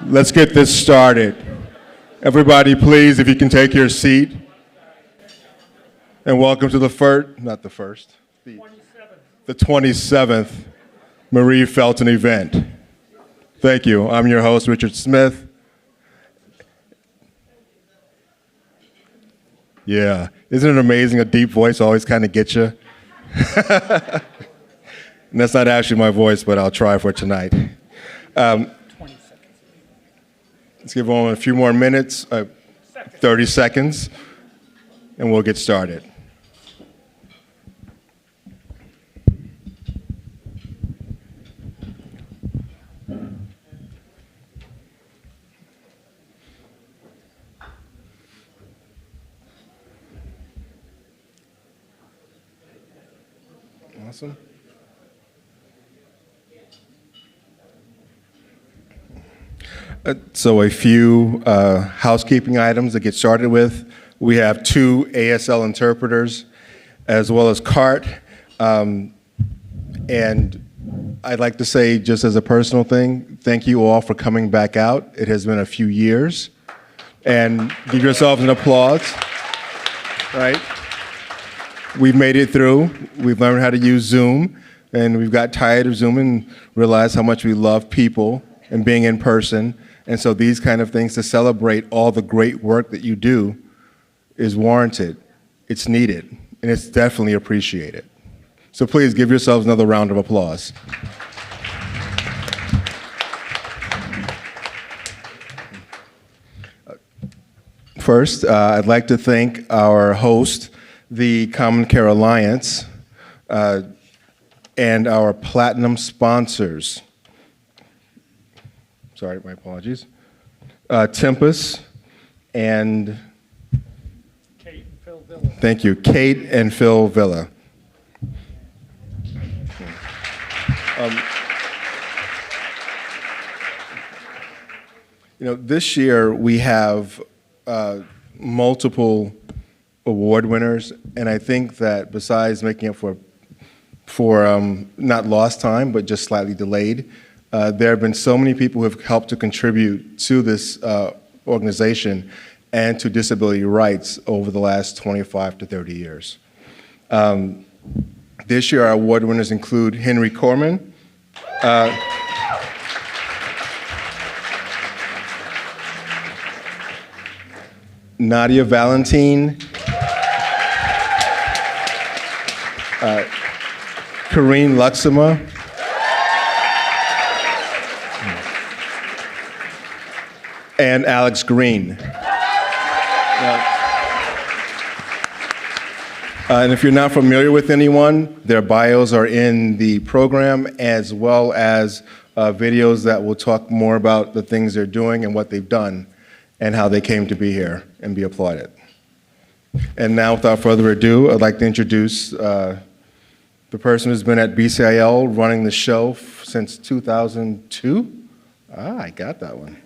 Let's get this started. Everybody, please, if you can take your seat. And welcome to the 27th Marie Feltin event. Thank you. I'm your host, Richard Smith. Yeah, isn't it amazing? A deep voice always kind of gets you. And that's not actually my voice, but I'll try for tonight. 20 seconds. Let's give everyone a few more minutes, 30 seconds, and we'll get started. Awesome. So a few housekeeping items to get started with. We have 2 ASL interpreters as well as CART. And I'd like to say, just as a personal thing, thank you all for coming back out. It has been a few years. And give yourselves an applause, right? We've made it through. We've learned how to use Zoom, and we've got tired of Zoom and realized how much we love people and being in person. And so these kind of things to celebrate all the great work that you do is warranted. It's needed, and it's definitely appreciated. So please give yourselves another round of applause. First, I'd like to thank our host, the Common Care Alliance, and our platinum sponsors. Sorry, my apologies. Tempest and Kate and Phil Villa. Thank you, Kate and Phil Villa. This year we have multiple award winners, and I think that besides making up for not lost time, but just slightly delayed, there have been so many people who have helped to contribute to this organization and to disability rights over the last 25 to 30 years. This year, our award winners include Henry Corman, Nadia Valentine, Karine Luxema, and Alex Green. And if you're not familiar with anyone, their bios are in the program, as well as videos that will talk more about the things they're doing and what they've done and how they came to be here and be applauded. And now, without further ado, I'd like to introduce the person who's been at BCIL running the show since 2002. I got that one.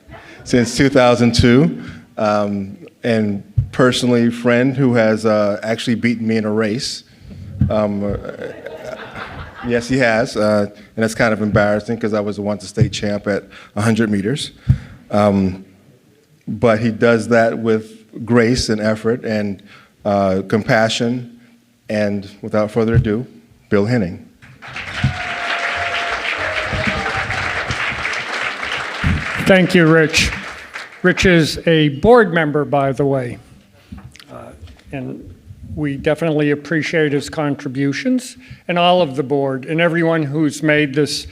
Since 2002, and personally friend who has actually beaten me in a race. Yes, he has, and that's kind of embarrassing because I was the once a state champ at 100 meters. But he does that with grace and effort and compassion, and without further ado, Bill Henning. Thank you, Rich. Rich is a board member, by the way, and we definitely appreciate his contributions, and all of the board and everyone who's made this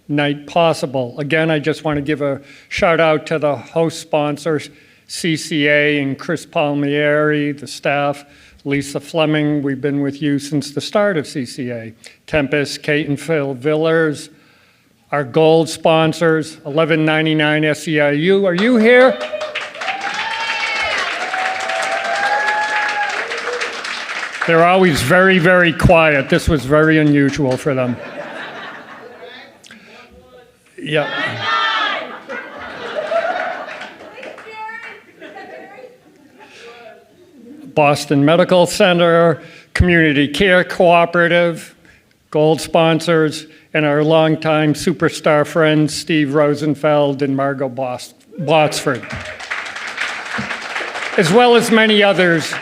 night possible. Again, I just want to give a shout out to the host sponsors, CCA and Chris Palmieri, the staff, Lisa Fleming, we've been with you since the start of CCA, Tempest, Kate and Phil Villers, our gold sponsors, 1199 SEIU. Are you here? They're always very, very quiet. This was very unusual for them. Yeah. Boston Medical Center, Community Care Cooperative, gold sponsors, and our longtime superstar friends, Steve Rosenfeld and Margot Botsford, as well as many others.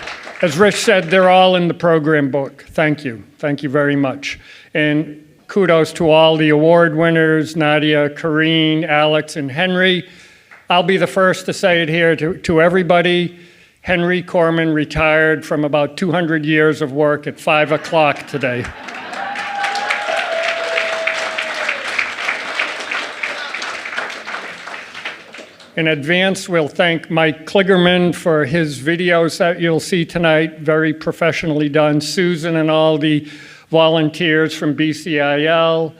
As Rich said, they're all in the program book. Thank you. Thank you very much. And kudos to all the award winners, Nadia, Corrine, Alex, and Henry. I'll be the first to say it here to everybody. Henry Corman retired from about 200 years of work at 5 o'clock today. In advance, we'll thank Mike Kligerman for his videos that you'll see tonight, very professionally done. Susan and all the volunteers from BCIL,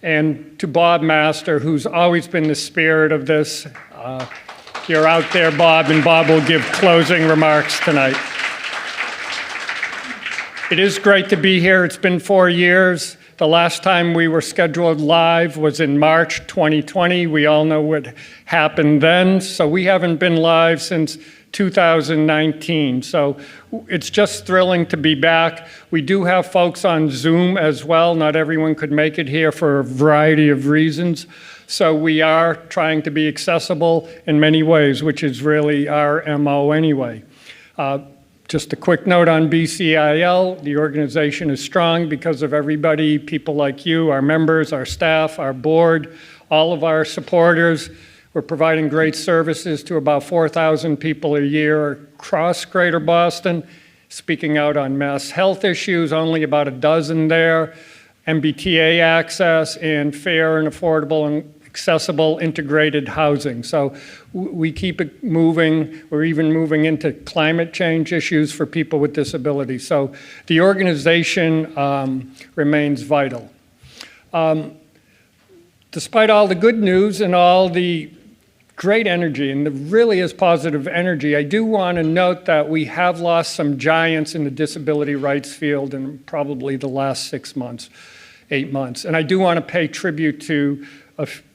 and to Bob Master, who's always been the spirit of this. You're out there, Bob, and Bob will give closing remarks tonight. It is great to be here. It's been 4 years. The last time we were scheduled live was in March 2020. We all know what happened then. So we haven't been live since 2019. So it's just thrilling to be back. We do have folks on Zoom as well. Not everyone could make it here for a variety of reasons. So we are trying to be accessible in many ways, which is really our MO anyway. Just a quick note on BCIL. The organization is strong because of everybody, people like you, our members, our staff, our board, all of our supporters. We're providing great services to about 4,000 people a year across Greater Boston, speaking out on mass health issues, only about a dozen there, MBTA access, and fair and affordable and accessible integrated housing. So we keep it moving. We're even moving into climate change issues for people with disabilities. So the organization remains vital. Despite all the good news and all the great energy, and there really is positive energy, I do want to note that we have lost some giants in the disability rights field in probably the last 6 months, 8 months. And I do want to pay tribute to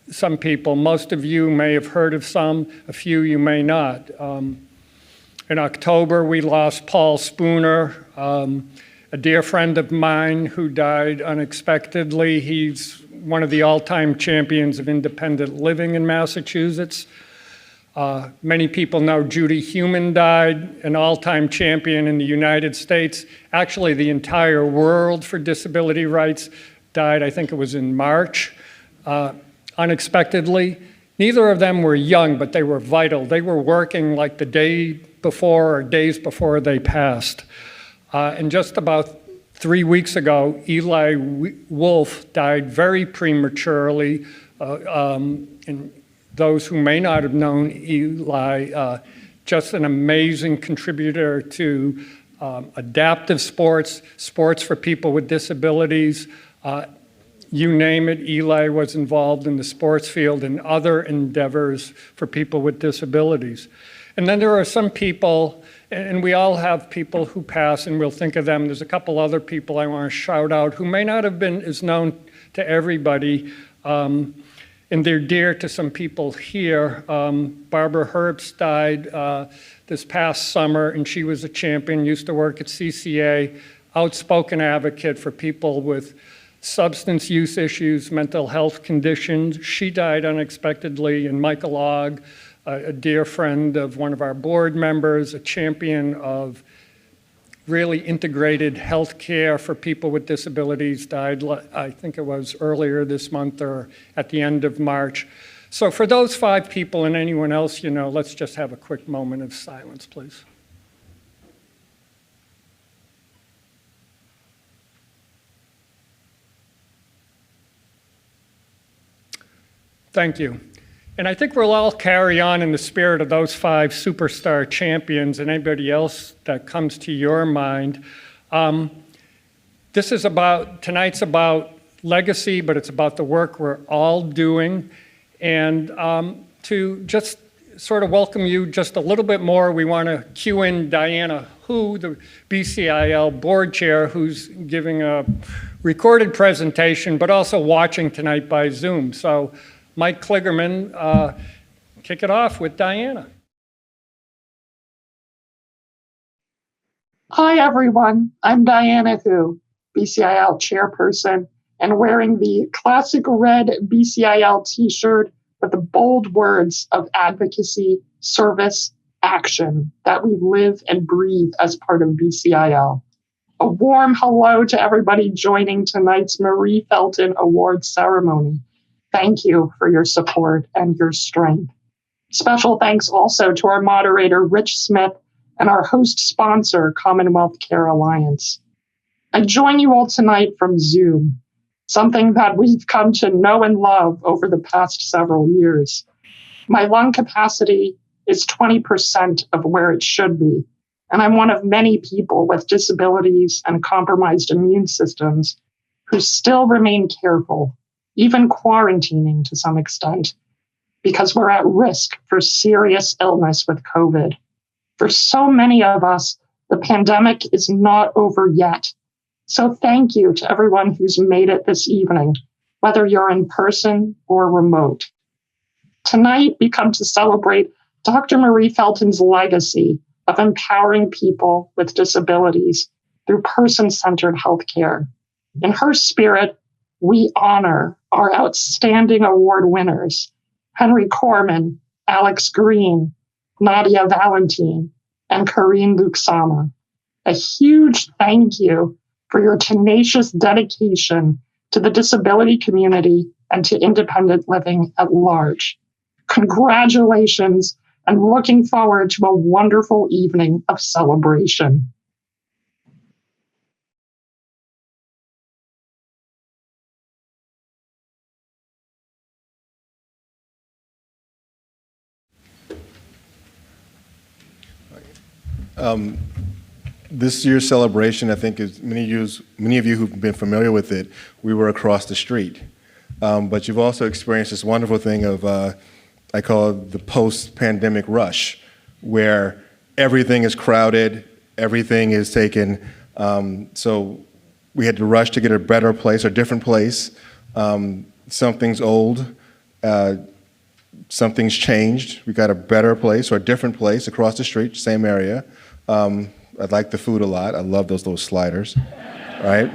some people. Most of you may have heard of some, a few you may not. In October, we lost Paul Spooner, a dear friend of mine who died unexpectedly. He's one of the all-time champions of independent living in Massachusetts. Many people know Judy Heumann died, an all-time champion in the United States. Actually, the entire world for disability rights died, I think it was in March. Unexpectedly. Neither of them were young, but they were vital. They were working like the day before or days before they passed. And just about 3 weeks ago, Eli Wolf died very prematurely. And those who may not have known Eli, just an amazing contributor to adaptive sports, sports for people with disabilities. You name it, Eli was involved in the sports field and other endeavors for people with disabilities. And then there are some people, and we all have people who pass, and we'll think of them. There's a couple other people I want to shout out who may not have been as known to everybody, and they're dear to some people here. Barbara Herbst died this past summer, and she was a champion, used to work at CCA, outspoken advocate for people with substance use issues, mental health conditions. She died unexpectedly. And Michael Ogg, a dear friend of one of our board members, a champion of really integrated health care for people with disabilities, died, I think it was earlier this month or at the end of March. So for those 5 people and anyone else you know, let's just have a quick moment of silence, please. Thank you. And I think we'll all carry on in the spirit of those 5 superstar champions and anybody else that comes to your mind. Tonight's about legacy, but it's about the work we're all doing. And to just sort of welcome you just a little bit more, we want to cue in Diana Hu, the BCIL board chair, who's giving a recorded presentation, but also watching tonight by Zoom. So Mike Kligerman, kick it off with Diana. Hi, everyone. I'm Diana Hu, BCIL chairperson, and wearing the classic red BCIL t-shirt with the bold words of advocacy, service, action that we live and breathe as part of BCIL. A warm hello to everybody joining tonight's Marie Feltin Awards ceremony. Thank you for your support and your strength. Special thanks also to our moderator, Rich Smith, and our host sponsor, Commonwealth Care Alliance. I join you all tonight from Zoom, something that we've come to know and love over the past several years. My lung capacity is 20% of where it should be, and I'm one of many people with disabilities and compromised immune systems who still remain careful, even quarantining to some extent, because we're at risk for serious illness with COVID. For so many of us, the pandemic is not over yet. So thank you to everyone who's made it this evening, whether you're in person or remote. Tonight, we come to celebrate Dr. Marie Feltin's legacy of empowering people with disabilities through person-centered healthcare. In her spirit, we honor our outstanding award winners, Henry Corman, Alex Green, Nadia Valentine, and Karine Luxama. A huge thank you for your tenacious dedication to the disability community and to independent living at large. Congratulations, and looking forward to a wonderful evening of celebration. This year's celebration, I think, is many of you who've been familiar with it, we were across the street. But you've also experienced this wonderful thing of, I call it the post-pandemic rush, where everything is crowded, everything is taken. So we had to rush to get a better place or different place. Something's old, something's changed. We got a better place or a different place across the street, same area. I like the food a lot. I love those little sliders, right?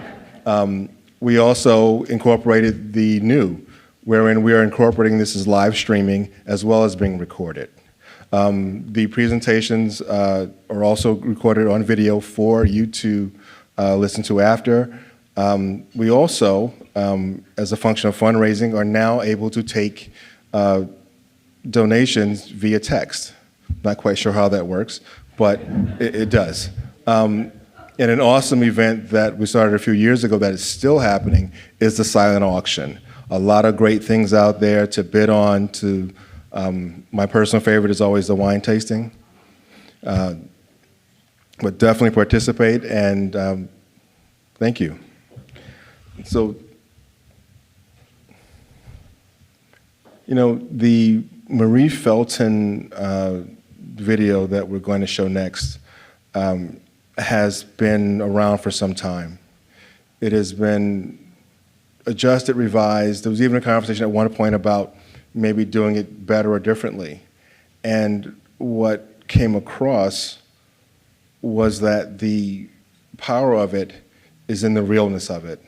We also incorporated the new, wherein we are incorporating this as live streaming as well as being recorded. The presentations are also recorded on video for you to listen to after. We also, as a function of fundraising, are now able to take donations via text. Not quite sure how that works, but it does. And an awesome event that we started a few years ago that is still happening is the silent auction. A lot of great things out there to bid on. My personal favorite is always the wine tasting. But definitely participate, and thank you. So, you know, the Marie Feltin video that we're going to show next has been around for some time. It has been adjusted, revised. There was even a conversation at one point about maybe doing it better or differently. And what came across was that the power of it is in the realness of it,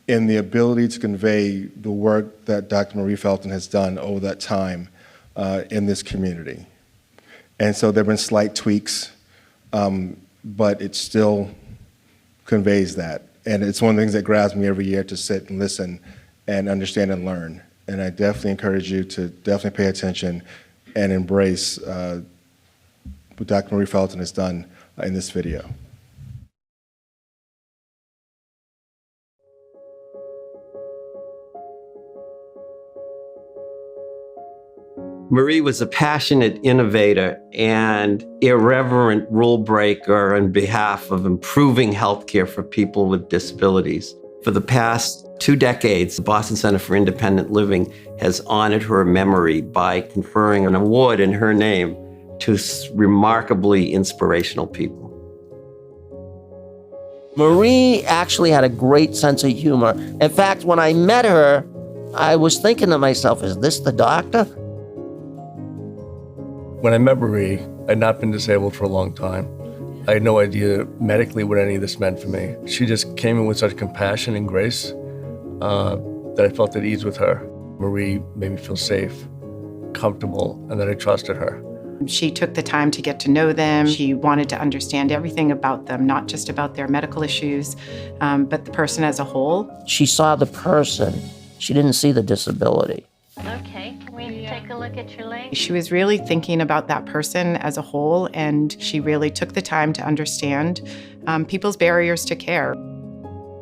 in the ability to convey the work that Dr. Marie Feltin has done over that time in this community. And so there have been slight tweaks, but it still conveys that. And it's one of the things that grabs me every year to sit and listen and understand and learn. And I definitely encourage you to definitely pay attention and embrace what Dr. Marie Feltin has done in this video. Marie was a passionate innovator and irreverent rule breaker on behalf of improving healthcare for people with disabilities. For the past 2 decades, the Boston Center for Independent Living has honored her memory by conferring an award in her name to remarkably inspirational people. Marie actually had a great sense of humor. In fact, when I met her, I was thinking to myself, is this the doctor? When I met Marie, I'd not been disabled for a long time. I had no idea medically what any of this meant for me. She just came in with such compassion and grace that I felt at ease with her. Marie made me feel safe. comfortable and that I trusted her. She took the time to get to know them. She wanted to understand everything about them, not just about their medical issues, but the person as a whole. She saw the person. She didn't see the disability. Okay, can we take a look at your leg? She was really thinking about that person as a whole, and she really took the time to understand people's barriers to care.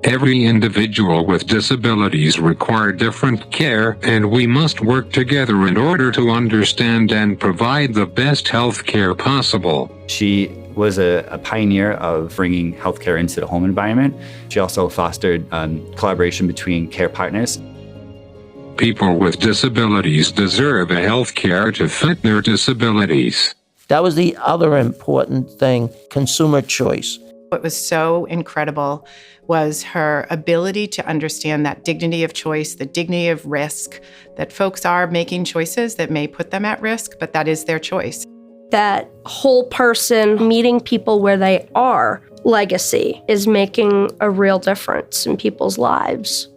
Every individual with disabilities require different care, and we must work together in order to understand and provide the best health care possible. She was a pioneer of bringing healthcare into the home environment. She also fostered collaboration between care partners. People with disabilities deserve a health care to fit their disabilities. That was the other important thing, consumer choice. What was so incredible was her ability to understand that dignity of choice, the dignity of risk, that folks are making choices that may put them at risk, but that is their choice. That whole person meeting people where they are legacy is making a real difference in people's lives.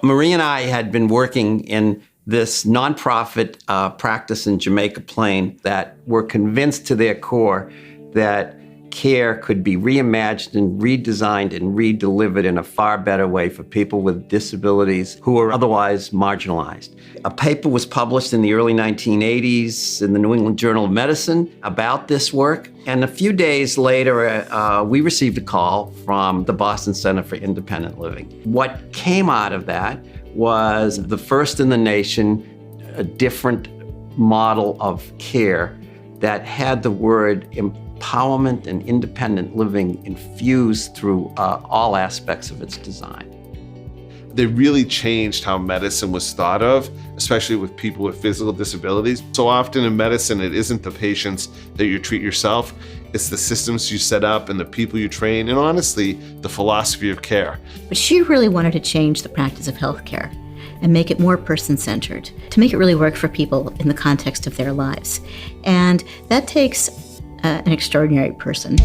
Marie and I had been working in this nonprofit practice in Jamaica Plain that were convinced to their core that care could be reimagined and redesigned and redelivered in a far better way for people with disabilities who are otherwise marginalized. A paper was published in the early 1980s in the New England Journal of Medicine about this work. And a few days later, we received a call from the Boston Center for Independent Living. What came out of that was the first in the nation, a different model of care that had the word empowerment and independent living infused through all aspects of its design. They really changed how medicine was thought of, especially with people with physical disabilities. So often in medicine, it isn't the patients that you treat yourself, it's the systems you set up and the people you train, and honestly, the philosophy of care. But she really wanted to change the practice of healthcare and make it more person-centered, to make it really work for people in the context of their lives. And that takes an extraordinary person.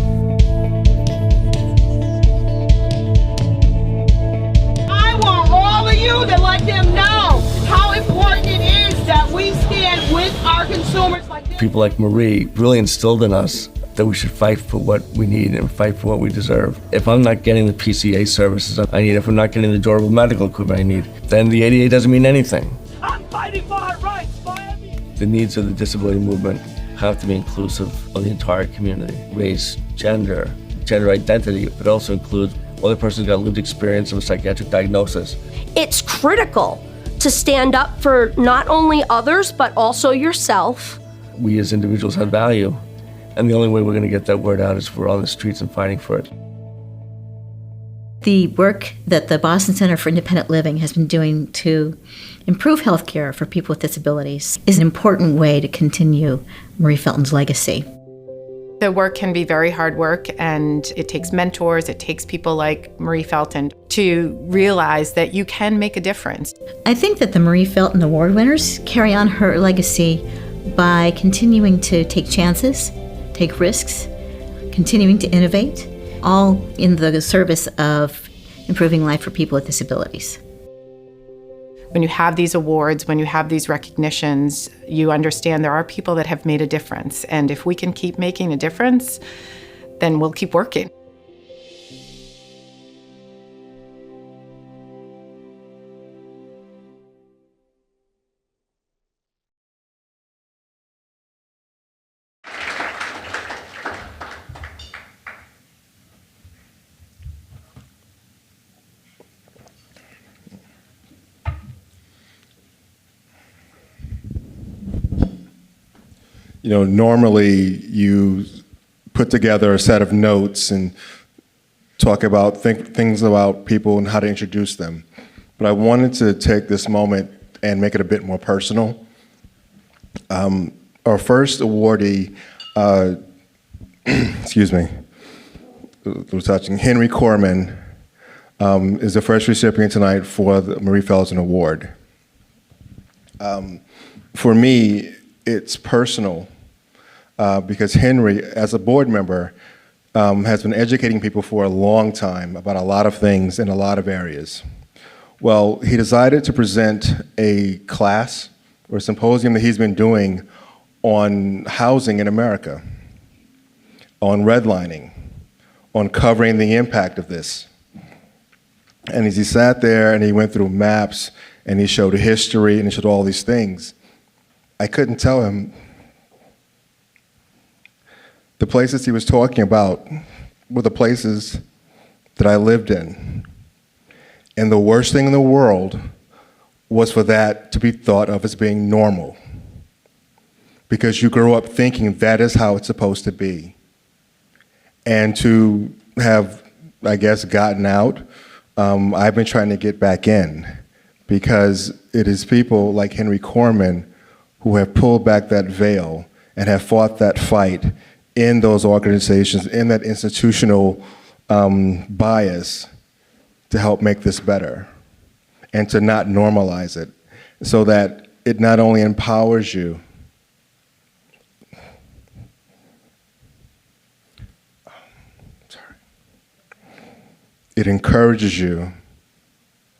I want all of you to let them know how important it is that we stand with our consumers. People like Marie really instilled in us that we should fight for what we need and fight for what we deserve. If I'm not getting the PCA services I need, if I'm not getting the durable medical equipment I need, then the ADA doesn't mean anything. I'm fighting for our rights, The needs of the disability movement have to be inclusive of the entire community. Race, gender identity, but also includes whether the person's got lived experience of a psychiatric diagnosis. It's critical to stand up for not only others, but also yourself. We as individuals have value, and the only way we're going to get that word out is if we're on the streets and fighting for it. The work that the Boston Center for Independent Living has been doing to improve healthcare for people with disabilities is an important way to continue Marie Feltin's legacy. The work can be very hard work, and it takes mentors, it takes people like Marie Feltin to realize that you can make a difference. I think that the Marie Feltin Award winners carry on her legacy by continuing to take chances, take risks, continuing to innovate, all in the service of improving life for people with disabilities. When you have these awards, when you have these recognitions, you understand there are people that have made a difference. And if we can keep making a difference, then we'll keep working. You know, normally you put together a set of notes and talk about things about people and how to introduce them. But I wanted to take this moment and make it a bit more personal. Our first awardee, excuse me, Henry Corman, is the first recipient tonight for the Marie Feltin Award. For me, it's personal because Henry, as a board member, has been educating people for a long time about a lot of things in a lot of areas. Well, he decided to present a class or symposium that he's been doing on housing in America, on redlining, on covering the impact of this. And as he sat there and he went through maps and he showed history and he showed all these things, I couldn't tell him the places he was talking about were the places that I lived in. And the worst thing in the world was for that to be thought of as being normal. Because you grow up thinking that is how it's supposed to be. And to have, I guess, gotten out, I've been trying to get back in, because it is people like Henry Corman who have pulled back that veil and have fought that fight in those organizations, in that institutional bias, to help make this better and to not normalize it, so that it not only empowers you, it encourages you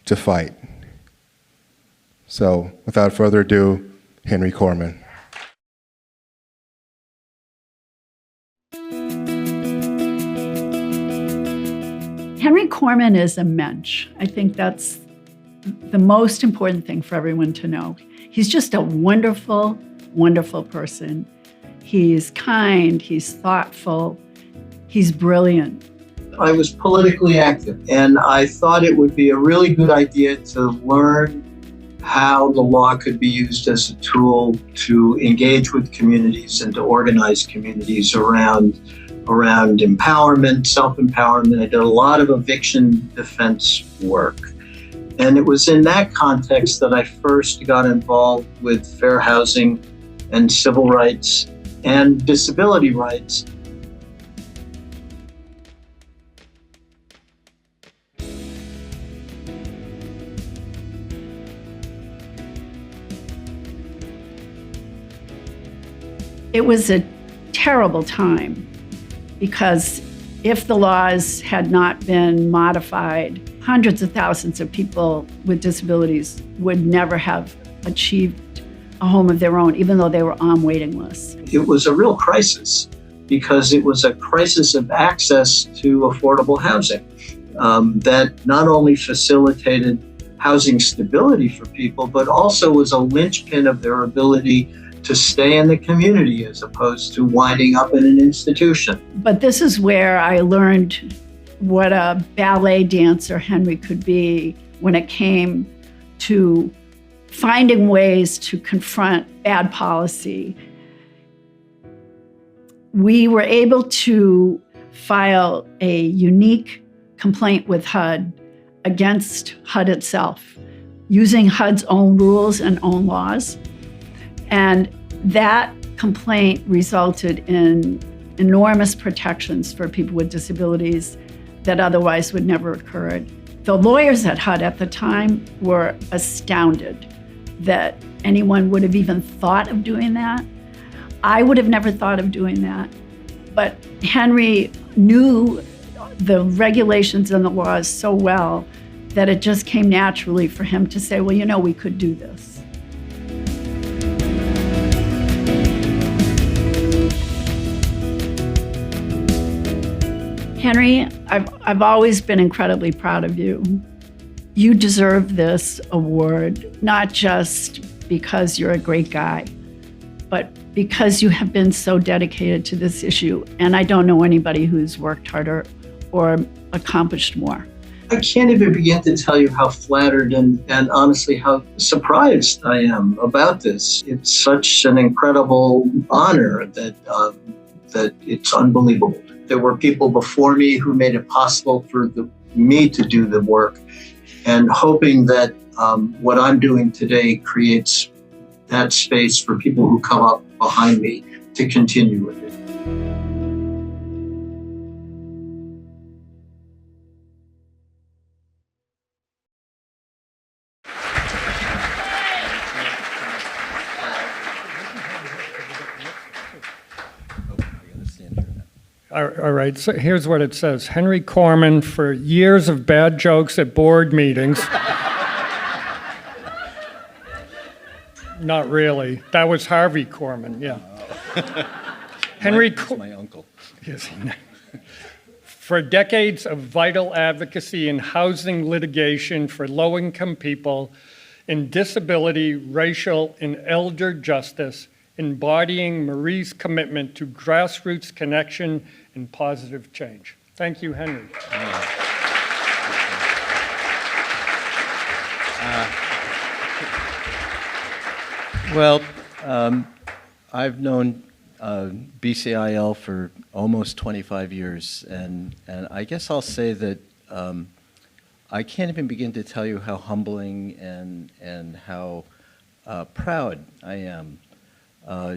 to fight. So, without further ado, Henry Corman. Henry Corman is a mensch. I think that's the most important thing for everyone to know. He's just a wonderful, wonderful person. He's kind, he's thoughtful, he's brilliant. I was politically active, and I thought it would be a really good idea to learn how the law could be used as a tool to engage with communities and to organize communities around empowerment, self-empowerment. I did a lot of eviction defense work. And it was in that context that I first got involved with fair housing and civil rights and disability rights. It was a terrible time, because if the laws had not been modified, hundreds of thousands of people with disabilities would never have achieved a home of their own, even though they were on waiting lists. It was a real crisis, because it was a crisis of access to affordable housing that not only facilitated housing stability for people, but also was a linchpin of their ability to stay in the community as opposed to winding up in an institution. But this is where I learned what a ballet dancer Henry could be when it came to finding ways to confront bad policy. We were able to file a unique complaint with HUD against HUD itself, using HUD's own rules and own laws. And that complaint resulted in enormous protections for people with disabilities that otherwise would never have occurred. The lawyers at HUD at the time were astounded that anyone would have even thought of doing that. I would have never thought of doing that. But Henry knew the regulations and the laws so well that it just came naturally for him to say, well, you know, we could do this. Henry, I've always been incredibly proud of you. You deserve this award, not just because you're a great guy, but because you have been so dedicated to this issue. And I don't know anybody who's worked harder or accomplished more. I can't even begin to tell you how flattered and honestly how surprised I am about this. It's such an incredible honor that it's unbelievable. There were people before me who made it possible for me to do the work, and hoping that what I'm doing today creates that space for people who come up behind me to continue with it. All right, so here's what it says. Henry Corman, for years of bad jokes at board meetings, Not really. That was Harvey Korman, yeah. Henry my uncle. Yes. For decades of vital advocacy in housing litigation for low-income people, in disability, racial, and elder justice, embodying Marie's commitment to grassroots connection and positive change. Thank you, Henry. Well, I've known BCIL for almost 25 years, and I guess I'll say that I can't even begin to tell you how humbling and how proud I am.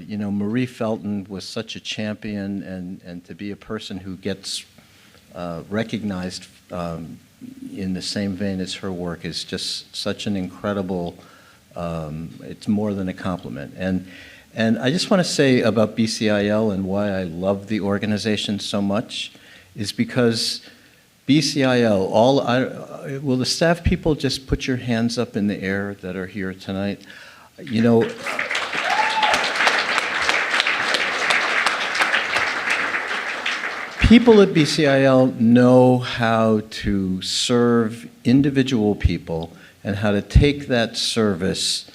You know, Marie Feltin was such a champion, and to be a person who gets recognized in the same vein as her work is just such an incredible, it's more than a compliment. And I just want to say about BCIL and why I love the organization so much is because BCIL, will the staff people just put your hands up in the air that are here tonight? You know, people at BCIL know how to serve individual people and how to take that service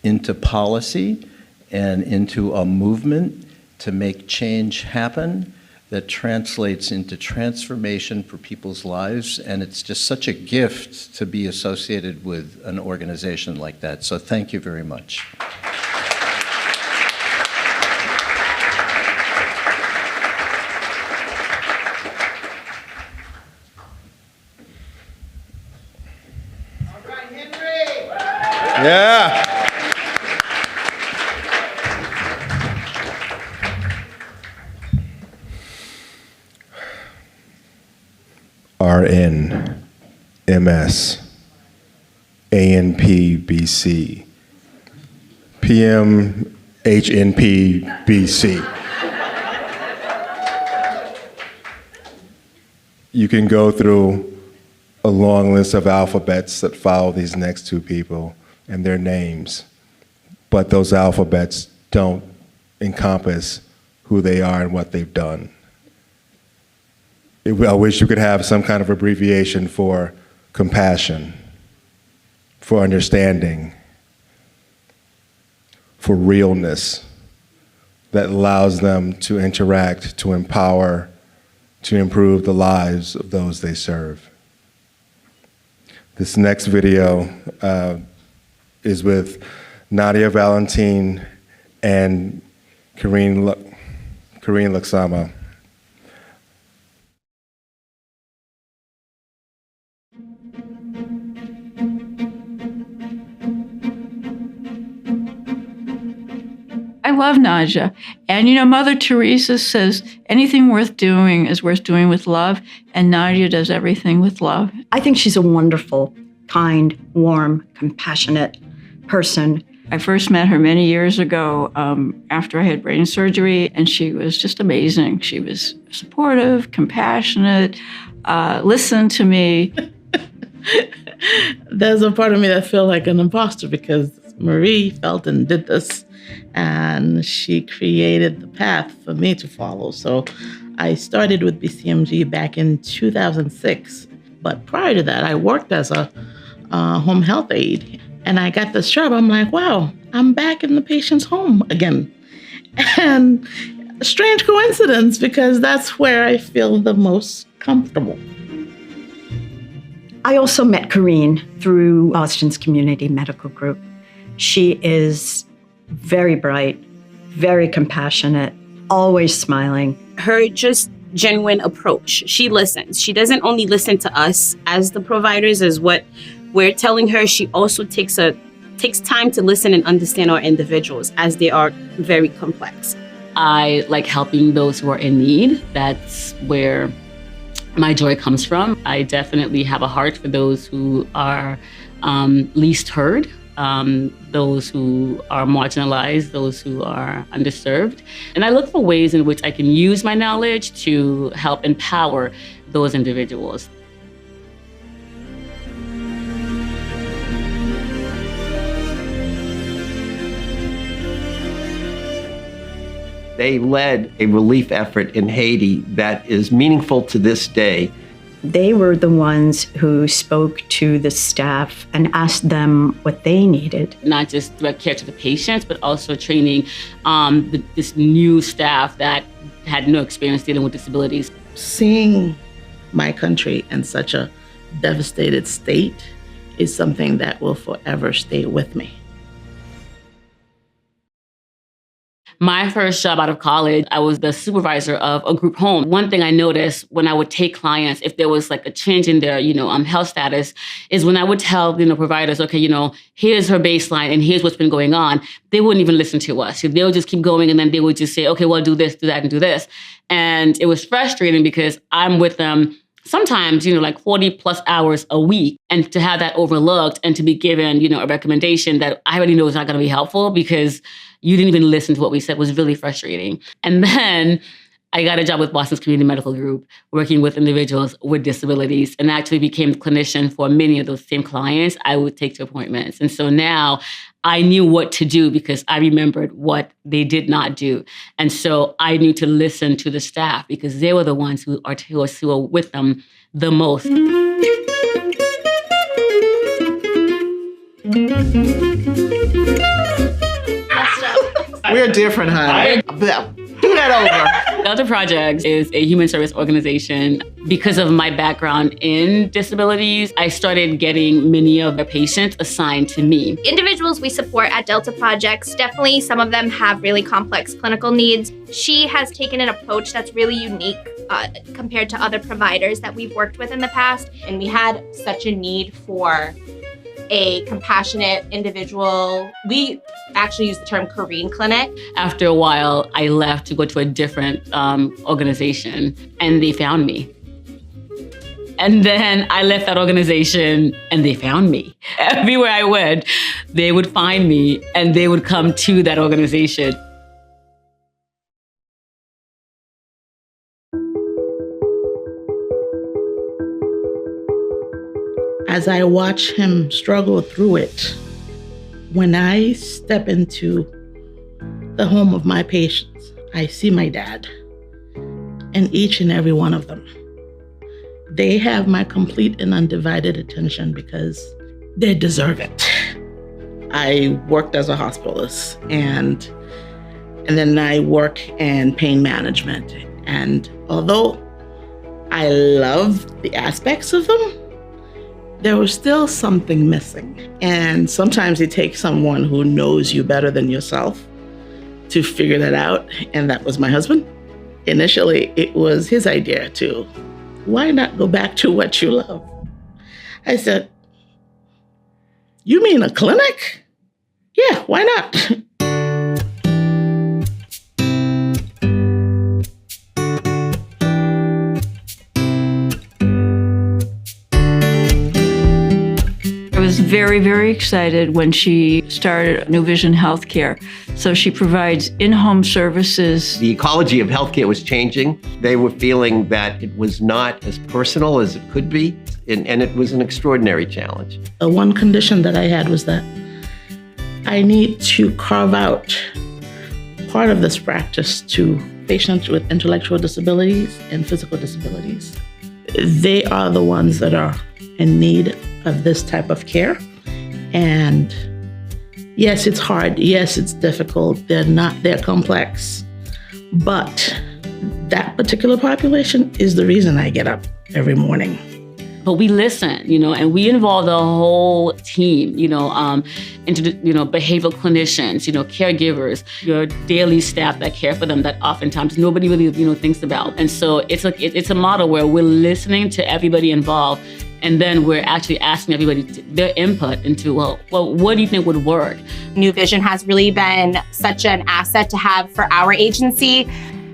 into policy and into a movement to make change happen that translates into transformation for people's lives. And it's just such a gift to be associated with an organization like that. So thank you very much. Yeah. RN, MS, ANP, BC, PM, HNP, BC. You can go through a long list of alphabets that follow these next two people and their names, but those alphabets don't encompass who they are and what they've done. I wish you could have some kind of abbreviation for compassion, for understanding, for realness that allows them to interact, to empower, to improve the lives of those they serve. This next video is with Nadia Valentin and Karine Laksama. I love Nadia. And you know, Mother Teresa says anything worth doing is worth doing with love, and Nadia does everything with love. I think she's a wonderful, kind, warm, compassionate person. I first met her many years ago after I had brain surgery, and she was just amazing. She was supportive, compassionate, listened to me. There's a part of me that feel like an imposter because Marie Feltin did this, and she created the path for me to follow. So I started with BCMG back in 2006. But prior to that, I worked as a home health aide. And I got this job. I'm like, wow, I'm back in the patient's home again. And a strange coincidence because that's where I feel the most comfortable. I also met Karine through Austin's Community Medical Group. She is very bright, very compassionate, always smiling. Her just genuine approach. She listens. She doesn't only listen to us as the providers, as what we're telling her. She also takes time to listen and understand our individuals as they are very complex. I like helping those who are in need. That's where my joy comes from. I definitely have a heart for those who are least heard, those who are marginalized, those who are underserved. And I look for ways in which I can use my knowledge to help empower those individuals. They led a relief effort in Haiti that is meaningful to this day. They were the ones who spoke to the staff and asked them what they needed. Not just direct care to the patients, but also training this new staff that had no experience dealing with disabilities. Seeing my country in such a devastated state is something that will forever stay with me. My first job out of college, I was the supervisor of a group home. One thing I noticed when I would take clients, if there was like a change in their, health status, is when I would tell, providers, okay, here's her baseline and here's what's been going on, they wouldn't even listen to us. They would just keep going and then they would just say, okay, well, do this, do that, and do this. And it was frustrating because I'm with them sometimes, like 40 plus hours a week. And to have that overlooked and to be given, a recommendation that I already know is not going to be helpful because you didn't even listen to what we said was really frustrating. And then I got a job with Boston's Community Medical Group, working with individuals with disabilities, and actually became a clinician for many of those same clients I would take to appointments. And so now I knew what to do because I remembered what they did not do. And so I knew to listen to the staff because they were the ones who were with them the most. We're different, honey. Do that over. Delta Projects is a human service organization. Because of my background in disabilities, I started getting many of the patients assigned to me. Individuals we support at Delta Projects, definitely some of them have really complex clinical needs. She has taken an approach that's really unique compared to other providers that we've worked with in the past. And we had such a need for a compassionate individual. We actually use the term Korean clinic. After a while, I left to go to a different organization, and they found me. And then I left that organization, and they found me. Everywhere I went, they would find me, and they would come to that organization. As I watch him struggle through it, when I step into the home of my patients, I see my dad and each and every one of them. They have my complete and undivided attention because they deserve it. I worked as a hospitalist and then I work in pain management. And although I love the aspects of them, there was still something missing. And sometimes it takes someone who knows you better than yourself to figure that out. And that was my husband. Initially, it was his idea to, why not go back to what you love? I said, you mean a clinic? Yeah, why not? I was very, very excited when she started New Vision Healthcare. So she provides in-home services. The ecology of healthcare was changing. They were feeling that it was not as personal as it could be, and it was an extraordinary challenge. The one condition that I had was that I need to carve out part of this practice to patients with intellectual disabilities and physical disabilities. They are the ones that are in need of this type of care. And yes, it's hard. Yes, it's difficult. They're complex. But that particular population is the reason I get up every morning. But we listen, and we involve the whole team, into behavioral clinicians, caregivers, your daily staff that care for them that oftentimes nobody really, thinks about. And so it's a model where we're listening to everybody involved, and then we're actually asking everybody their input into, well, what do you think would work? New Vision has really been such an asset to have for our agency.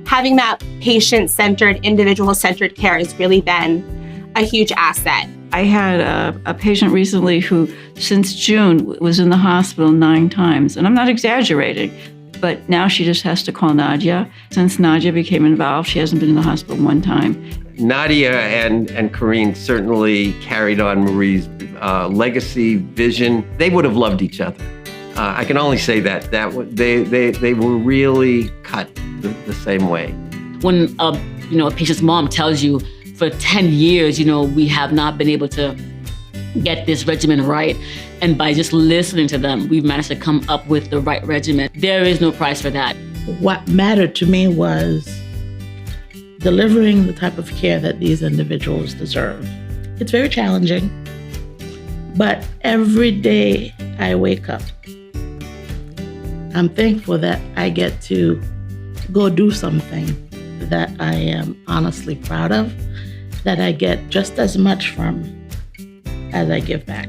Having that patient-centered, individual-centered care has really been a huge asset. I had a patient recently who, since June, was in the hospital 9 times. And I'm not exaggerating, but now she just has to call Nadia. Since Nadia became involved, she hasn't been in the hospital 1 time. Nadia and Corinne certainly carried on Marie's legacy, vision. They would have loved each other. I can only say that they were really cut the same way. When a patient's mom tells you for 10 years, we have not been able to get this regimen right, and by just listening to them, we've managed to come up with the right regimen. There is no price for that. What mattered to me was delivering the type of care that these individuals deserve. It's very challenging, but every day I wake up, I'm thankful that I get to go do something that I am honestly proud of, that I get just as much from as I give back.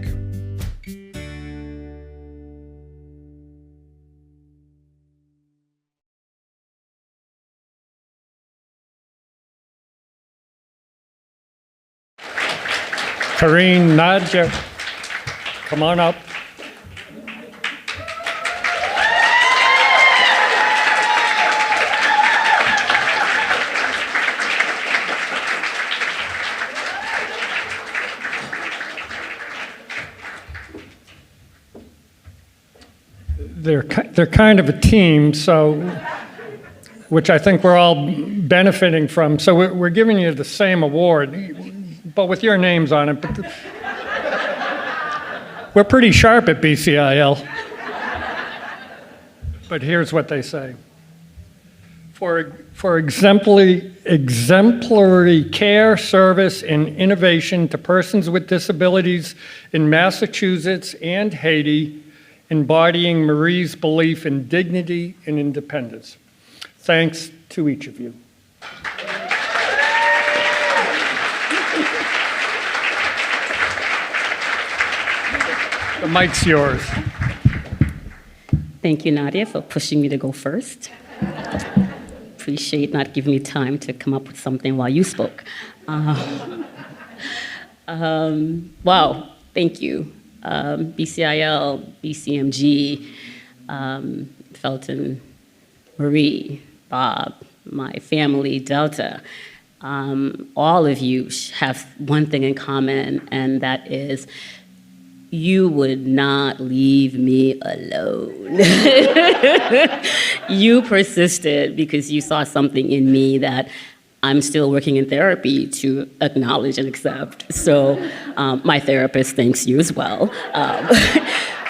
Karine, Nadia, come on up. They're kind of a team, so which I think we're all benefiting from. So we're giving you the same award, but with your names on it. But we're pretty sharp at BCIL. But here's what they say. For exemplary care, service, and innovation to persons with disabilities in Massachusetts and Haiti, embodying Marie's belief in dignity and independence. Thanks to each of you. The mic's yours. Thank you, Nadia, for pushing me to go first. Appreciate not giving me time to come up with something while you spoke. Wow, thank you. BCIL, BCMG, Feltin, Marie, Bob, my family, Delta, all of you have one thing in common, and that is you would not leave me alone. You persisted because you saw something in me that I'm still working in therapy to acknowledge and accept. So my therapist thanks you as well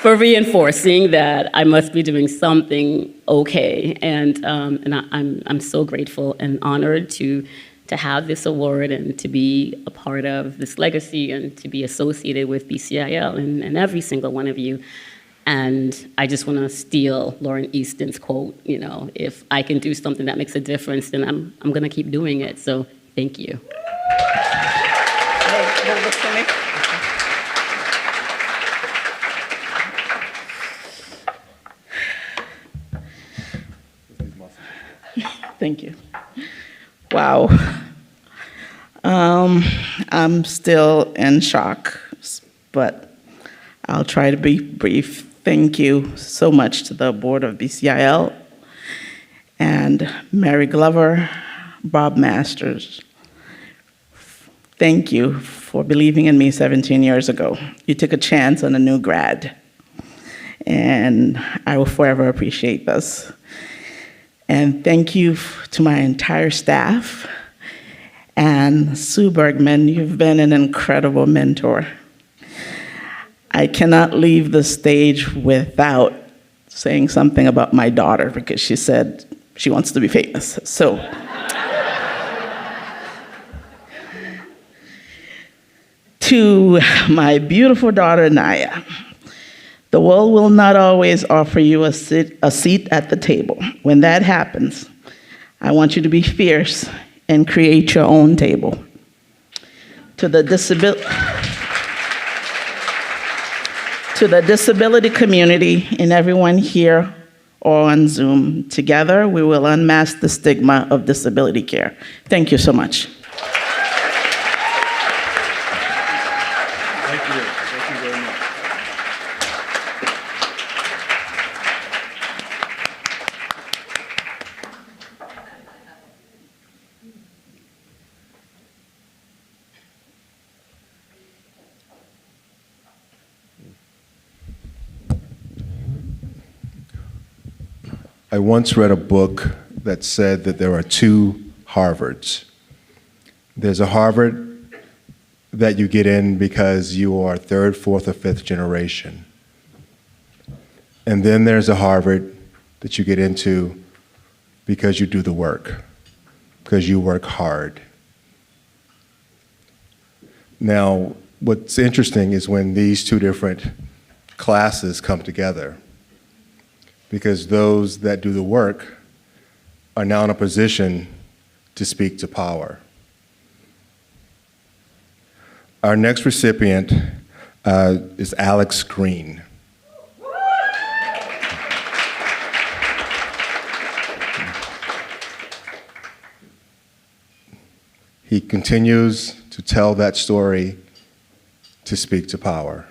for reinforcing that I must be doing something okay. And I'm so grateful and honored to have this award and to be a part of this legacy and to be associated with BCIL and every single one of you. And I just want to steal Lauren Easton's quote, if I can do something that makes a difference, then I'm going to keep doing it. So thank you. Thank you. Wow. I'm still in shock, but I'll try to be brief. Thank you so much to the board of BCIL and Mary Glover, Bob Masters. Thank you for believing in me 17 years ago. You took a chance on a new grad, and I will forever appreciate this. And thank you to my entire staff. And Sue Bergman, you've been an incredible mentor. I cannot leave the stage without saying something about my daughter because she said she wants to be famous. So, to my beautiful daughter, Naya, the world will not always offer you a seat at the table. When that happens, I want you to be fierce and create your own table. To the disability community and everyone here or on Zoom, together we will unmask the stigma of disability care. Thank you so much. Thank you. Thank you very much. I once read a book that said that there are two Harvards. There's a Harvard that you get in because you are third, fourth, or fifth generation. And then there's a Harvard that you get into because you do the work, because you work hard. Now, what's interesting is when these two different classes come together, because those that do the work are now in a position to speak to power. Our next recipient is Alex Green. He continues to tell that story to speak to power.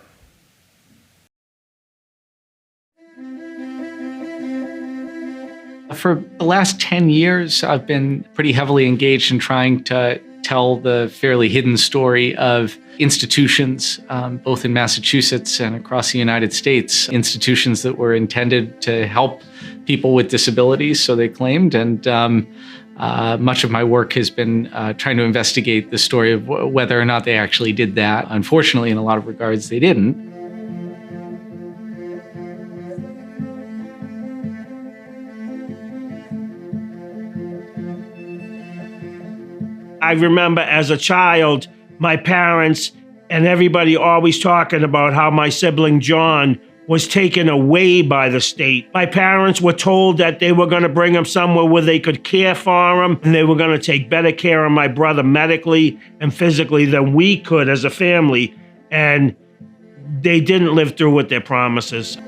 For the last 10 years, I've been pretty heavily engaged in trying to tell the fairly hidden story of institutions, both in Massachusetts and across the United States, institutions that were intended to help people with disabilities, so they claimed, and much of my work has been trying to investigate the story of whether or not they actually did that. Unfortunately, in a lot of regards, they didn't. I remember as a child, my parents and everybody always talking about how my sibling John was taken away by the state. My parents were told that they were going to bring him somewhere where they could care for him, and they were going to take better care of my brother medically and physically than we could as a family. And they didn't live through with their promises.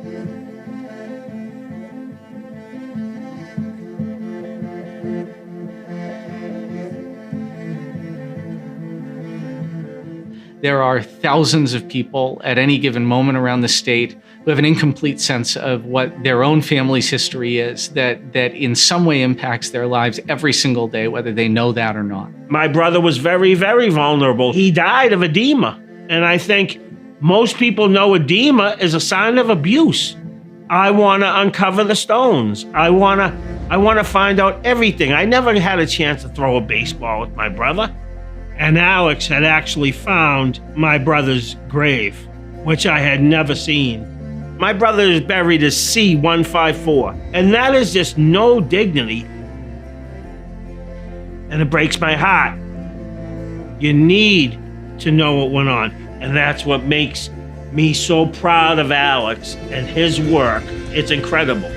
There are thousands of people at any given moment around the state who have an incomplete sense of what their own family's history is that in some way impacts their lives every single day, whether they know that or not. My brother was very, very vulnerable. He died of edema. And I think most people know edema is a sign of abuse. I want to uncover the stones. I want to find out everything. I never had a chance to throw a baseball with my brother. And Alex had actually found my brother's grave, which I had never seen. My brother is buried as C-154, and that is just no dignity. And it breaks my heart. You need to know what went on, and that's what makes me so proud of Alex and his work. It's incredible.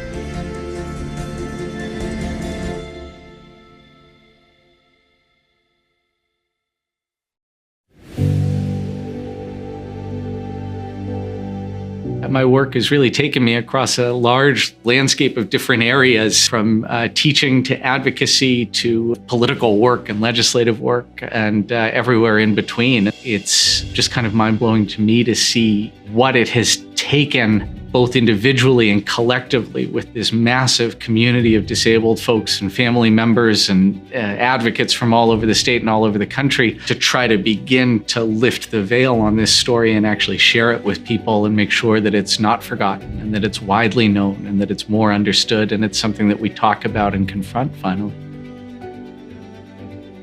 My work has really taken me across a large landscape of different areas, from teaching to advocacy to political work and legislative work and everywhere in between. It's just kind of mind-blowing to me to see what it has taken both individually and collectively with this massive community of disabled folks and family members and advocates from all over the state and all over the country to try to begin to lift the veil on this story and actually share it with people and make sure that it's not forgotten and that it's widely known and that it's more understood and it's something that we talk about and confront finally.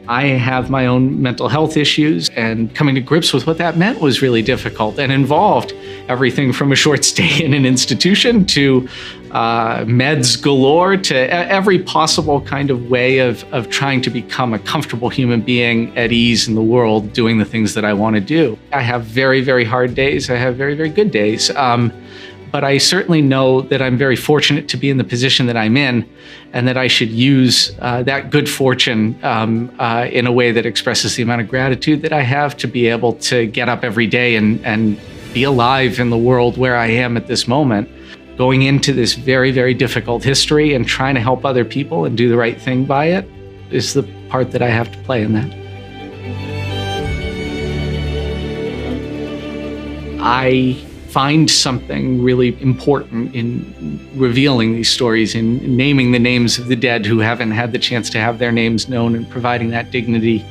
I have my own mental health issues, and coming to grips with what that meant was really difficult and involved everything from a short stay in an institution to meds galore to every possible kind of way of trying to become a comfortable human being at ease in the world, doing the things that I want to do. I have very, very hard days. I have very, very good days. But I certainly know that I'm very fortunate to be in the position that I'm in, and that I should use that good fortune in a way that expresses the amount of gratitude that I have to be able to get up every day and be alive in the world where I am at this moment, going into this very, very difficult history and trying to help other people and do the right thing by it is the part that I have to play in that. I find something really important in revealing these stories, in naming the names of the dead who haven't had the chance to have their names known and providing that dignity,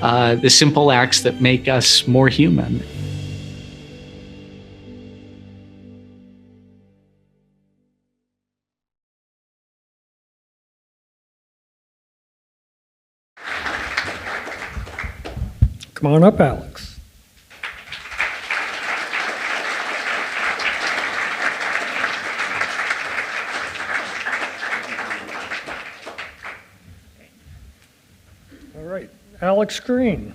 the simple acts that make us more human. Come on up, Alex. All right, Alex Green,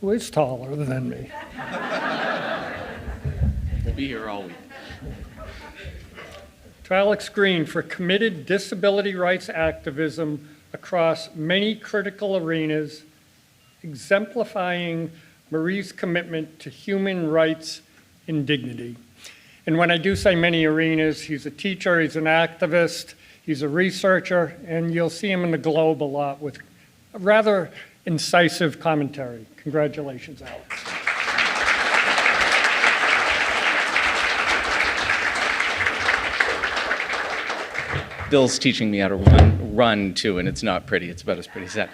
who is taller than me. We'll be here all week. To Alex Green for committed disability rights activism across many critical arenas, exemplifying Marie's commitment to human rights and dignity. And when I do say many arenas, he's a teacher, he's an activist, he's a researcher, and you'll see him in the Globe a lot with a rather incisive commentary. Congratulations, Alex. Bill's teaching me how to run too, and it's not pretty. It's about as pretty as that.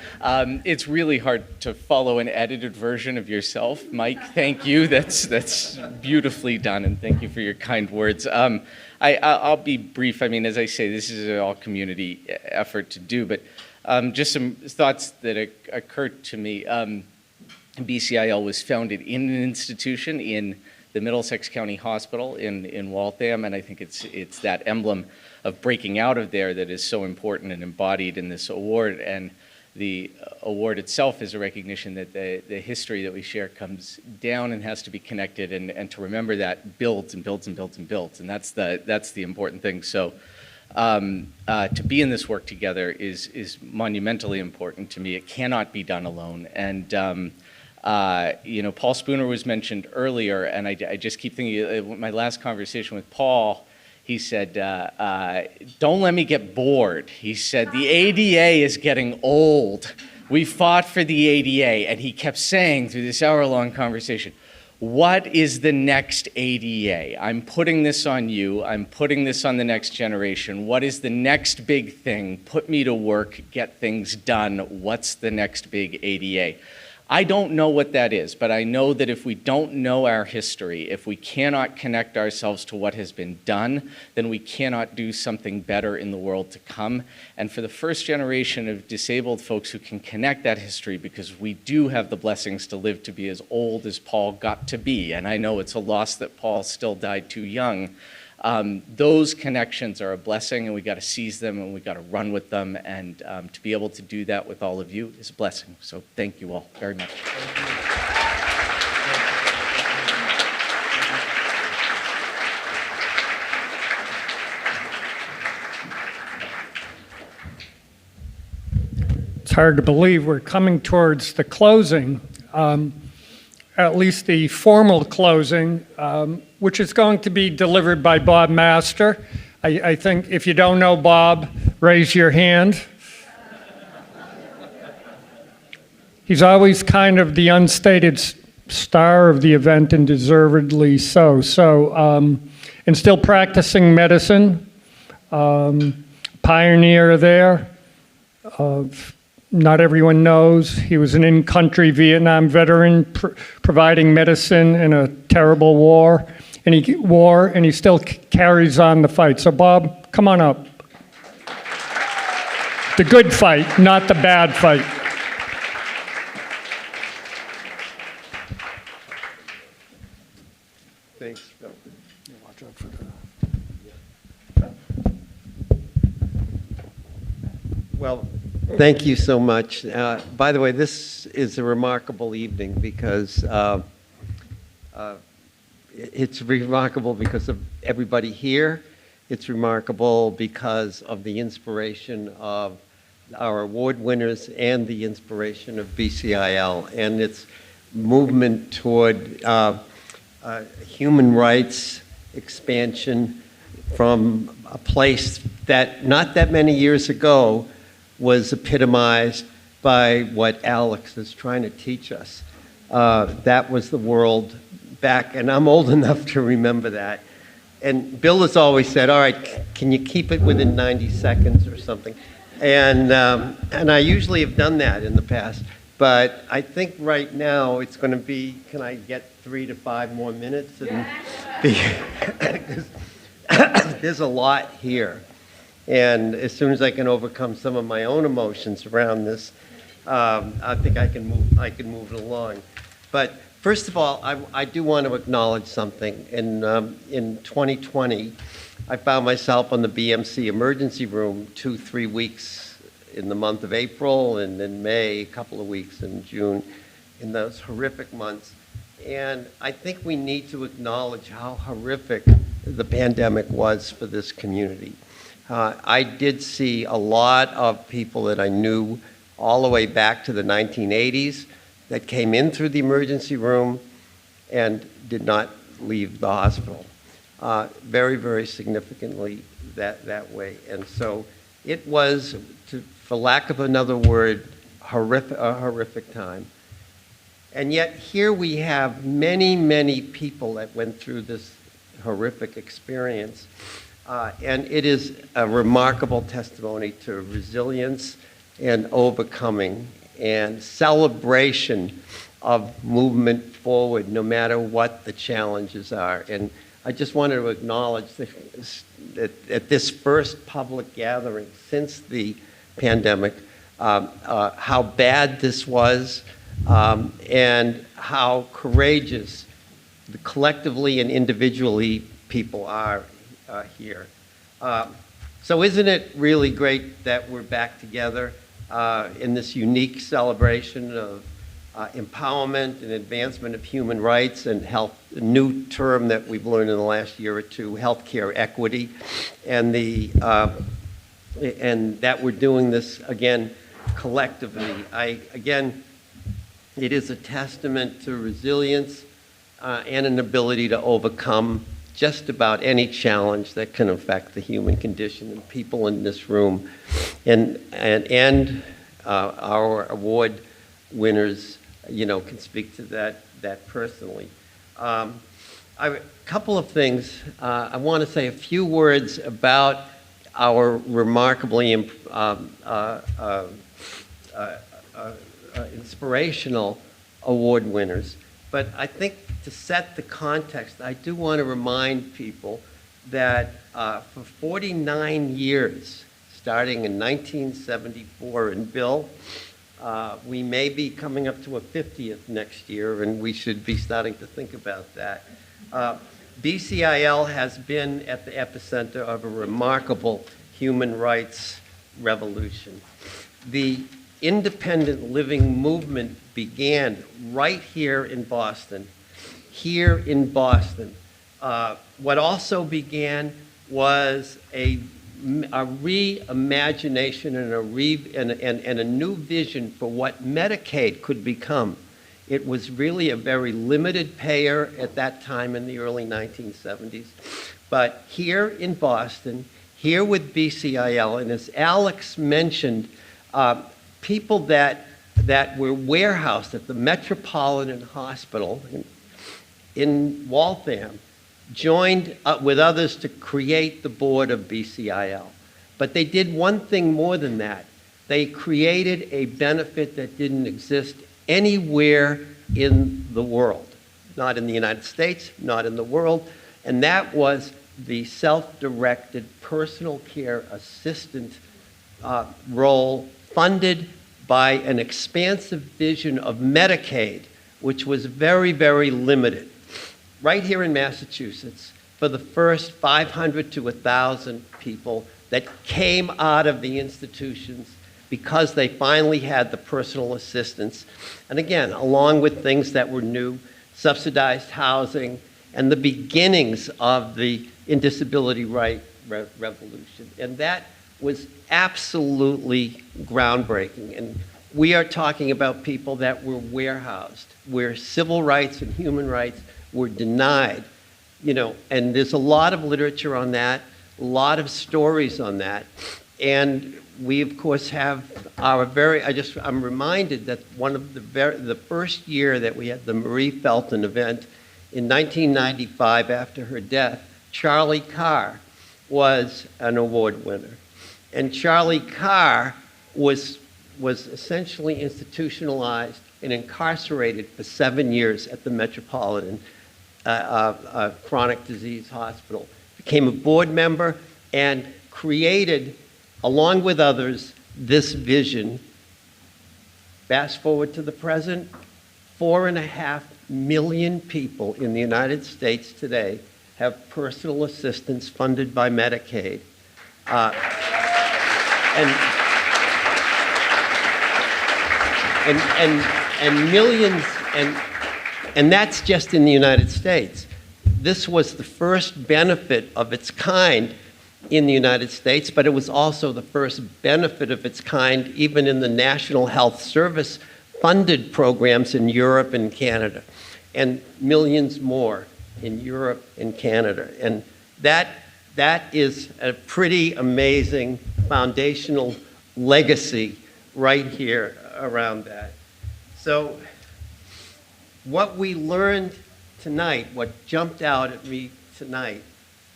It's really hard to follow an edited version of yourself. Mike, thank you. That's beautifully done, and thank you for your kind words. I'll be brief. I mean, as I say, this is an all-community effort to do, but just some thoughts that occurred to me. BCIL was founded in an institution in the Middlesex County Hospital in Waltham, and I think it's that emblem of breaking out of there that is so important and embodied in this award. And the award itself is a recognition that the history that we share comes down and has to be connected, and to remember that builds and builds and builds and builds, and that's the important thing. So to be in this work together is monumentally important to me. It cannot be done alone. And you know, Paul Spooner was mentioned earlier, and I just keep thinking, my last conversation with Paul, he said, don't let me get bored. He said, the ADA is getting old. We fought for the ADA. And he kept saying through this hour-long conversation, what is the next ADA? I'm putting this on you. I'm putting this on the next generation. What is the next big thing? Put me to work, get things done. What's the next big ADA? I don't know what that is, but I know that if we don't know our history, if we cannot connect ourselves to what has been done, then we cannot do something better in the world to come. And for the first generation of disabled folks who can connect that history, because we do have the blessings to live to be as old as Paul got to be, and I know it's a loss that Paul still died too young, those connections are a blessing, and we got to seize them, and we got to run with them, and to be able to do that with all of you is a blessing. So thank you all very much. It's hard to believe we're coming towards the closing, at least the formal closing, which is going to be delivered by Bob Master. I think if you don't know Bob, raise your hand. He's always kind of the unstated star of the event, and deservedly so. And still practicing medicine, pioneer there. Not everyone knows he was an in-country Vietnam veteran providing medicine in a terrible war, and he still carries on the fight. So Bob, come on up. The good fight, not the bad fight. Thanks, Phil. Watch out for that. Well, thank you so much. By the way, this is a remarkable evening because it's remarkable because of everybody here. It's remarkable because of the inspiration of our award winners and the inspiration of BCIL and its movement toward human rights expansion from a place that not that many years ago was epitomized by what Alex is trying to teach us. That was the world back, and I'm old enough to remember that. And Bill has always said, all right, can you keep it within 90 seconds or something? And I usually have done that in the past, but I think right now it's going to be, can I get 3 to 5 more minutes? And there's a lot here. And as soon as I can overcome some of my own emotions around this, I think I can move it along. But first of all, I do want to acknowledge something. In 2020, I found myself on the BMC emergency room 2-3 weeks in the month of April, and in May, a couple of weeks in June, in those horrific months. And I think we need to acknowledge how horrific the pandemic was for this community. I did see a lot of people that I knew all the way back to the 1980s that came in through the emergency room and did not leave the hospital. Very, very significantly that way. And so it was, for lack of another word, a horrific time. And yet here we have many, many people that went through this horrific experience. And it is a remarkable testimony to resilience and overcoming and celebration of movement forward, no matter what the challenges are. And I just wanted to acknowledge that at this first public gathering since the pandemic, how bad this was, and how courageous collectively and individually people are here. So isn't it really great that we're back together in this unique celebration of empowerment and advancement of human rights and health, a new term that we've learned in the last year or two, healthcare equity, and and that we're doing this again collectively. It is a testament to resilience and an ability to overcome just about any challenge that can affect the human condition, and people in this room and our award winners, can speak to that personally. A couple of things. I want to say a few words about our remarkably inspirational award winners. But I think to set the context, I do want to remind people that for 49 years, starting in 1974, and Bill, we may be coming up to a 50th next year, and we should be starting to think about that. BCIL has been at the epicenter of a remarkable human rights revolution. The independent living movement began right here in Boston. What also began was a reimagination and a new vision for what Medicaid could become. It was really a very limited payer at that time in the early 1970s. But here in Boston, here with BCIL, and as Alex mentioned, people that were warehoused at the Metropolitan Hospital in Waltham joined with others to create the board of BCIL. But they did one thing more than that. They created a benefit that didn't exist anywhere in the world, not in the United States, not in the world, and that was the self-directed personal care assistant role, funded by an expansive vision of Medicaid, which was very, very limited. Right here in Massachusetts, for the first 500 to 1,000 people that came out of the institutions because they finally had the personal assistance. And again, along with things that were new, subsidized housing, and the beginnings of the indisability right revolution. And that was absolutely groundbreaking. And we are talking about people that were warehoused, where civil rights and human rights were denied, and there's a lot of literature on that, a lot of stories on that. And we, of course, have our I'm reminded that one of the first year that we had the Marie Feltin event in 1995 after her death, Charlie Carr was an award winner. And Charlie Carr was essentially institutionalized and incarcerated for 7 years at the Metropolitan Chronic Disease Hospital. Became a board member and created, along with others, this vision. Fast forward to the present, 4.5 million people in the United States today have personal assistance funded by Medicaid. And millions, and that's just in the United States. This was the first benefit of its kind in the United States, but it was also the first benefit of its kind even in the National Health Service funded programs in Europe and Canada, and millions more in Europe and Canada. And that is a pretty amazing foundational legacy right here around that. So what we learned tonight, what jumped out at me tonight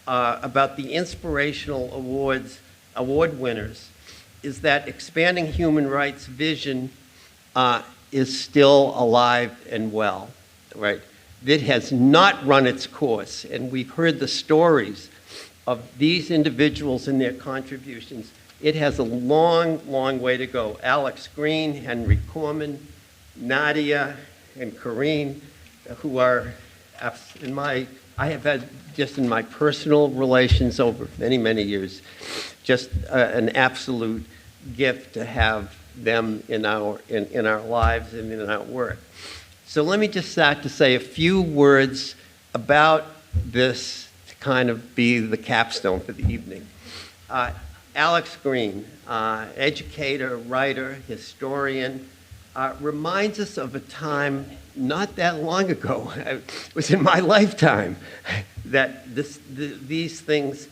about the inspirational award winners is that expanding human rights vision is still alive and well, right? It has not run its course, and we've heard the stories of these individuals and their contributions. It has a long, long way to go. Alex Green, Henry Corman, Nadia, and Corrine, who are I have had just in my personal relations over many, many years, just an absolute gift to have them in our lives and in our work. So let me just start to say a few words about this to kind of be the capstone for the evening. Alex Green, educator, writer, historian, reminds us of a time not that long ago, it was in my lifetime, that these things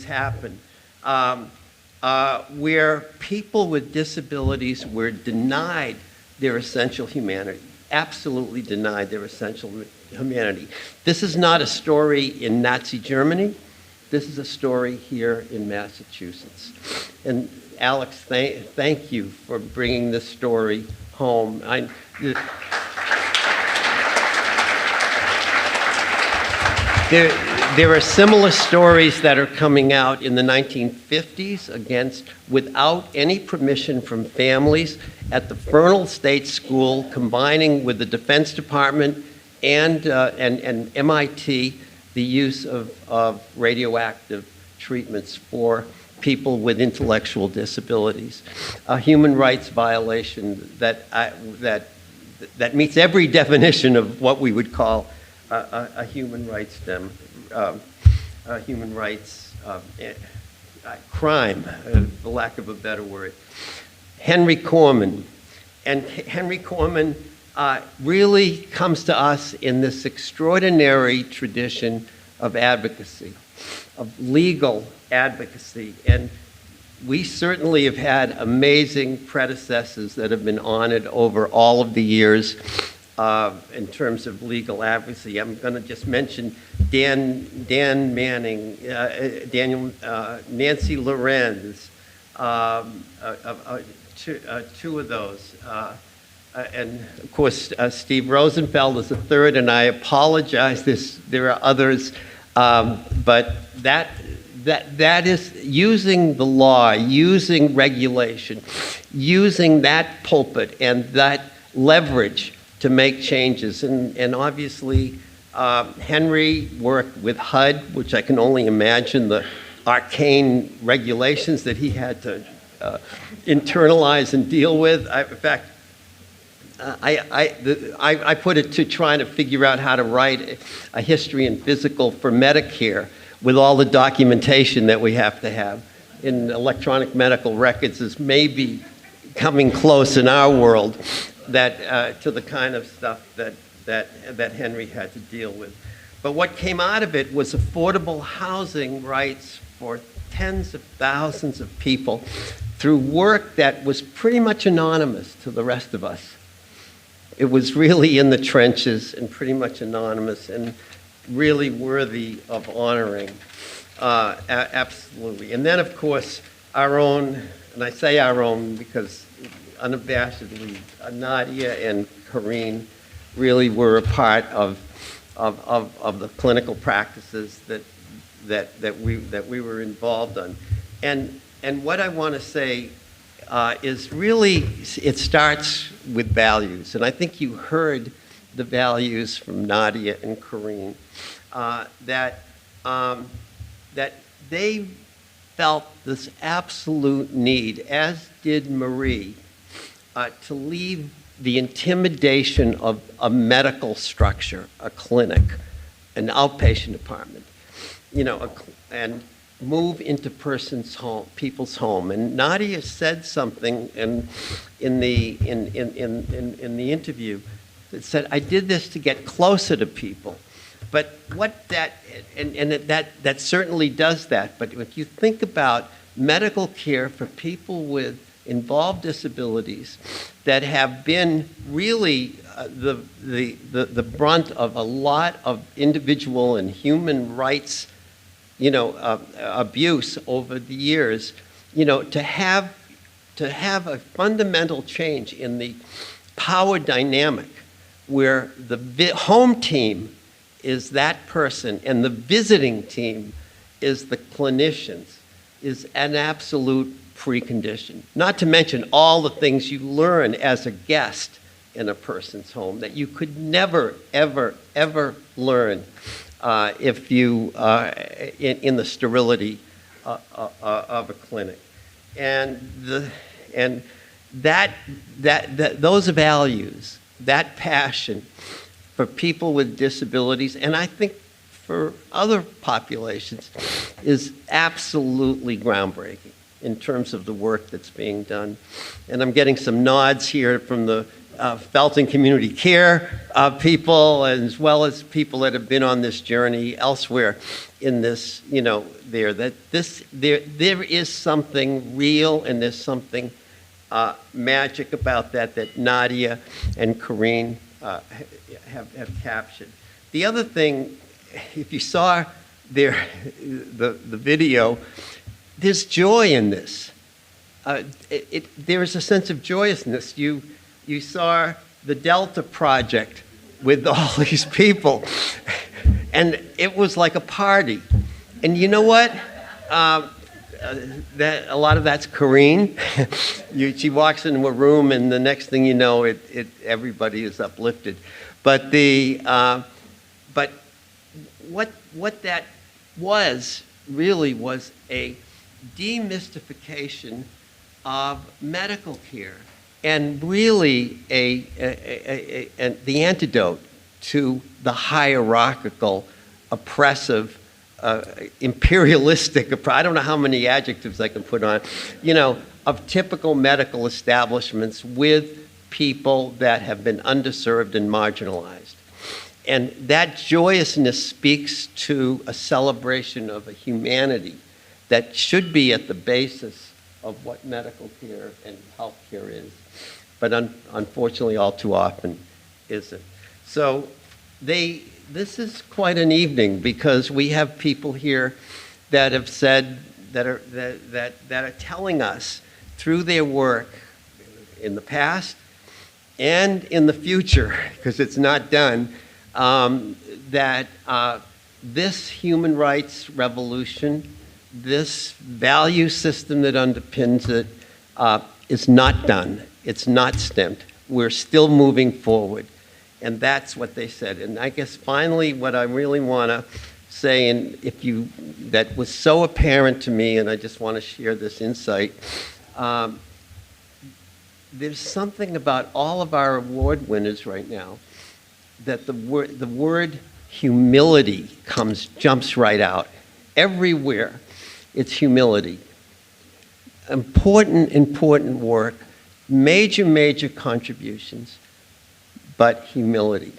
happen, where people with disabilities were denied their essential humanity, absolutely denied their essential humanity. This is not a story in Nazi Germany. This is a story here in Massachusetts. And Alex, thank you for bringing this story home. There are similar stories that are coming out in the 1950s without any permission from families at the Fernald State School, combining with the Defense Department and MIT, the use of radioactive treatments for people with intellectual disabilities, a human rights violation that meets every definition of what we would call a human rights crime, for lack of a better word. Henry Corman, and Henry Corman really comes to us in this extraordinary tradition of advocacy, of legal advocacy. And we certainly have had amazing predecessors that have been honored over all of the years in terms of legal advocacy. I'm going to just mention Dan Manning, Nancy Lorenz, two of those. And of course, Steve Rosenfeld is the third, and I apologize, there are others, but that is using the law, using regulation, using that pulpit and that leverage to make changes. And obviously, Henry worked with HUD, which I can only imagine the arcane regulations that he had to internalize and deal with. In fact, I put it to trying to figure out how to write a history and physical for Medicare with all the documentation that we have to have in electronic medical records is maybe coming close in our world to the kind of stuff that Henry had to deal with. But what came out of it was affordable housing rights for tens of thousands of people through work that was pretty much anonymous to the rest of us. It was really in the trenches and pretty much anonymous and really worthy of honoring, absolutely. And then, of course, our own, and I say our own because unabashedly, Nadia and Corrine really were a part of the clinical practices that we were involved in. And what I want to say is really, it starts with values. And I think you heard the values from Nadia and Corinne, that they felt this absolute need, as did Marie, to leave the intimidation of a medical structure, a clinic, an outpatient department, and move into people's home. And Nadia said something in the interview that said, "I did this to get closer to people." But what that certainly does that. But if you think about medical care for people with involved disabilities that have been really the brunt of a lot of individual and human rights, abuse over the years, to have a fundamental change in the power dynamic where the home team is that person and the visiting team is the clinicians, is an absolute precondition. Not to mention all the things you learn as a guest in a person's home that you could never, ever, ever learn if you in the sterility of a clinic. And those values, that passion for people with disabilities, and I think for other populations, is absolutely groundbreaking in terms of the work that's being done. And I'm getting some nods here from the Feltin Community Care people, as well as people that have been on this journey elsewhere in this, there is something real and there's something magic about that Nadia and Corinne have captured. The other thing, if you saw the video, there's joy in this. There's a sense of joyousness. You saw the Delta Project with all these people, and it was like a party. And you know what? That a lot of that's Corinne. She walks into a room, and the next thing you know, everybody is uplifted. But what that really was a demystification of medical care, and really the antidote to the hierarchical, oppressive, imperialistic, I don't know how many adjectives I can put on, of typical medical establishments with people that have been underserved and marginalized. And that joyousness speaks to a celebration of a humanity that should be at the basis of what medical care and health care is, but unfortunately all too often isn't. So this is quite an evening, because we have people here that have said, that are telling us through their work in the past and in the future, because it's not done, that this human rights revolution, this value system that underpins it, is not done. It's not stamped. We're still moving forward. And that's what they said. And I guess finally what I really want to say, and that was so apparent to me, and I just want to share this insight, there's something about all of our award winners right now that the word humility jumps right out. Everywhere it's humility. Important work, major contributions, but humility.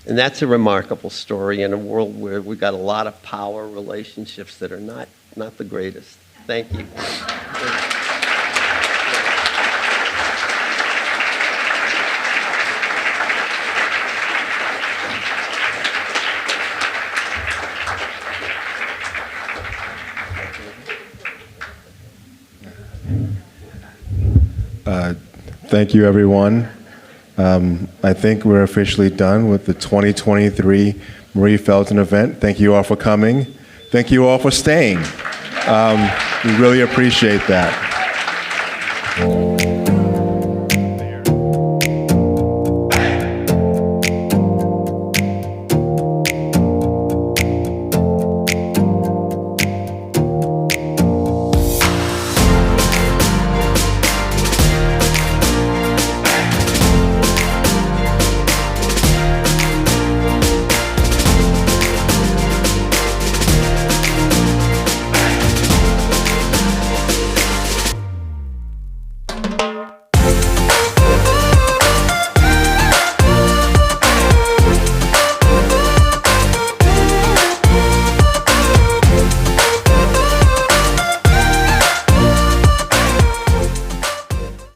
And that's a remarkable story in a world where we've got a lot of power relationships that are not the greatest. Thank you. Thank you, everyone. I think we're officially done with the 2023 Marie Feltin event. Thank you all for coming. Thank you all for staying. We really appreciate that. you.